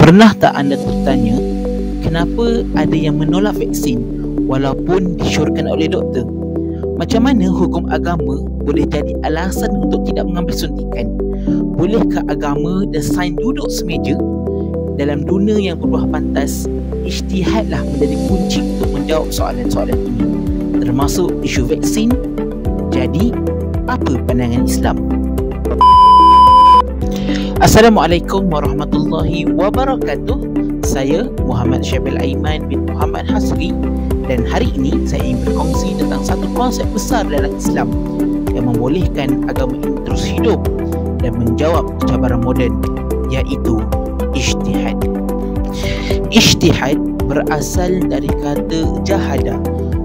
Pernah tak anda tertanya kenapa ada yang menolak vaksin walaupun disyorkan oleh doktor? Macam mana hukum agama boleh jadi alasan untuk tidak mengambil suntikan? Bolehkah agama dan sains duduk semeja? Dalam dunia yang berbuah pantas, ijtihadlah menjadi kunci untuk menjawab soalan-soalan ini, termasuk isu vaksin. Jadi, apa pandangan Islam? Assalamualaikum warahmatullahi wabarakatuh. Saya Muhammad Syabil Aiman bin Muhammad Hasri, dan hari ini saya ingin berkongsi tentang satu konsep besar dalam Islam yang membolehkan agama ini terus hidup dan menjawab cabaran moden, iaitu ijtihad. Ijtihad berasal dari kata jahada,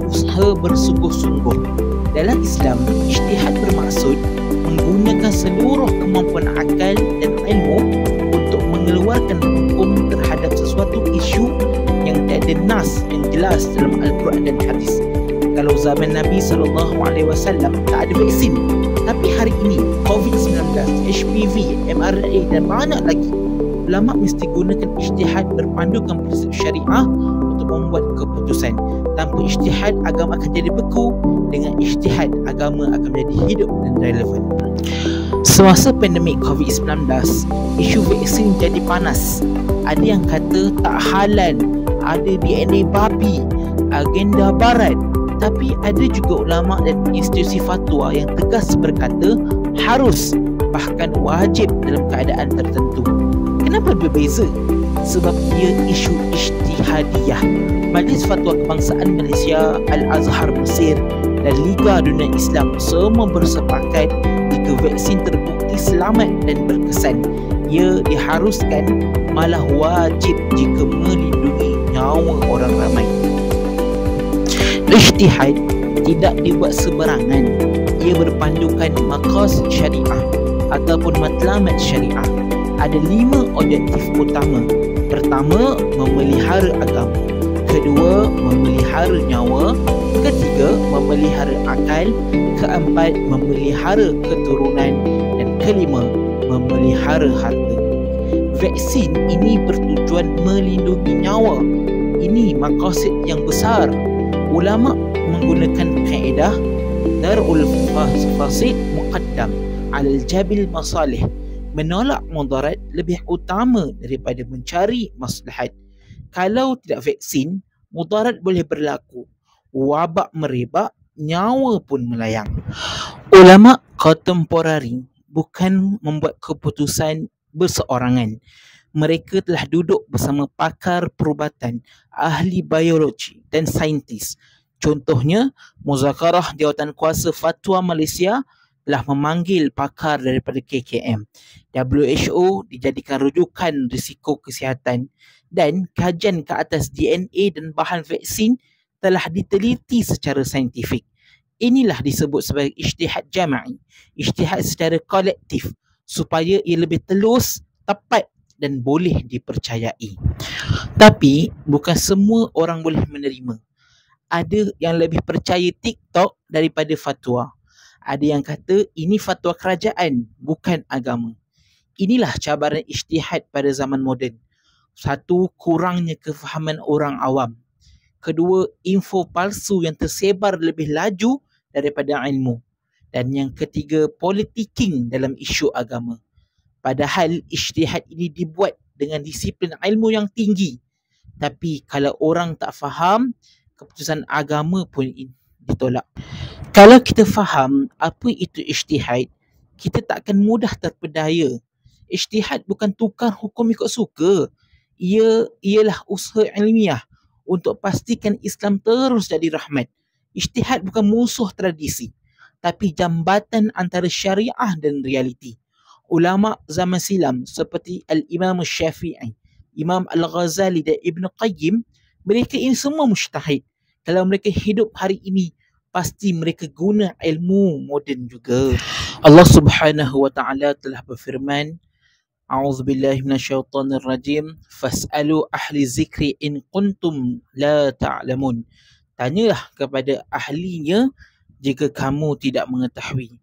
usaha bersungguh-sungguh. Dalam Islam, ijtihad bermaksud menggunakan seluruh kemampuan akal dan ilmu untuk mengeluarkan hukum terhadap sesuatu isu yang tiada nas yang jelas dalam Al-Quran dan hadis. Kalau zaman Nabi SAW tak ada vaksin, tapi hari ini COVID-19, HPV, mRNA dan banyak lagi, ulama mesti gunakan ijtihad berpandukan prinsip syariah untuk membuat keputusan. Tanpa ijtihad, agama akan jadi beku. Dengan ijtihad, agama akan menjadi hidup dan relevan. Semasa pandemik COVID-19, isu vaksin jadi panas. Ada yang kata tak halal, ada DNA babi, agenda barat. Tapi ada juga ulama dan institusi fatwa yang tegas berkata harus, bahkan wajib dalam keadaan tertentu. Kenapa berbeza? Sebab ia isu ijtihadiyah. Majlis Fatwa Kebangsaan Malaysia, Al-Azhar Mesir dan Liga Dunia Islam semua bersepakat jika vaksin terbukti selamat dan berkesan, ia diharuskan, malah wajib jika melindungi nyawa orang ramai. Ijtihad tidak dibuat seberangan. Ia berpandukan maqasid syariah ataupun matlamat syariah. Ada 5 objektif utama. Pertama, memelihara agama. Kedua, memelihara nyawa. Ketiga, memelihara akal. Keempat, memelihara keturunan. Dan kelima, memelihara harta. Vaksin ini bertujuan melindungi nyawa. Ini maqasid yang besar. Ulama menggunakan kaedah darul fasid muqaddam alal jabil masalih. Menolak mudarat lebih utama daripada mencari maslahat. Kalau tidak vaksin, mudarat boleh berlaku, wabak merebak, nyawa pun melayang. Ulama kontemporari bukan membuat keputusan berseorangan. Mereka telah duduk bersama pakar perubatan, ahli biologi dan saintis. Contohnya, Muzakarah Jawatankuasa Fatwa Malaysia telah memanggil pakar daripada KKM. WHO dijadikan rujukan risiko kesihatan, dan kajian ke atas DNA dan bahan vaksin telah diteliti secara saintifik. Inilah disebut sebagai ijtihad jama'i, ijtihad secara kolektif, supaya ia lebih telus, tepat dan boleh dipercayai. Tapi bukan semua orang boleh menerima. Ada yang lebih percaya TikTok daripada fatwa. Ada yang kata ini fatwa kerajaan, bukan agama. Inilah cabaran ijtihad pada zaman moden. Satu, kurangnya kefahaman orang awam. Kedua, info palsu yang tersebar lebih laju daripada ilmu. Dan yang ketiga, politiking dalam isu agama. Padahal ijtihad ini dibuat dengan disiplin ilmu yang tinggi. Tapi kalau orang tak faham, keputusan agama pun ditolak. Kalau kita faham apa itu ijtihad, kita tak akan mudah terpedaya. Ijtihad bukan tukar hukum ikut suka. Ialah usaha ilmiah untuk pastikan Islam terus jadi rahmat. Ijtihad bukan musuh tradisi, tapi jambatan antara syariah dan realiti. Ulama zaman silam seperti Al-Imam Syafi'i, Imam Al-Ghazali dan Ibn Qayyim, mereka ini semua mujtahid. Kalau mereka hidup hari ini, pasti mereka guna ilmu moden juga. Allah Subhanahu wa ta'ala telah berfirman, A'udzubillahi minasyaitonirrajim, fas'alu ahli zikri in kuntum la ta'lamun. Tanyalah kepada ahlinya jika kamu tidak mengetahui.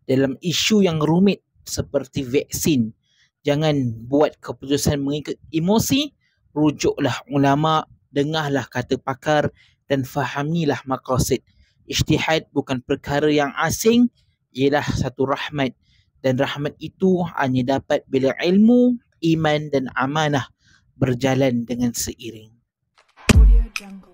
Dalam isu yang rumit seperti vaksin, Jangan buat keputusan mengikut emosi, rujuklah ulama, dengarlah kata pakar dan fahamilah maqasid. Ijtihad bukan perkara yang asing, ialah satu rahmat, dan rahmat itu hanya dapat bila ilmu, iman dan amanah berjalan dengan seiring. Audio Jungle.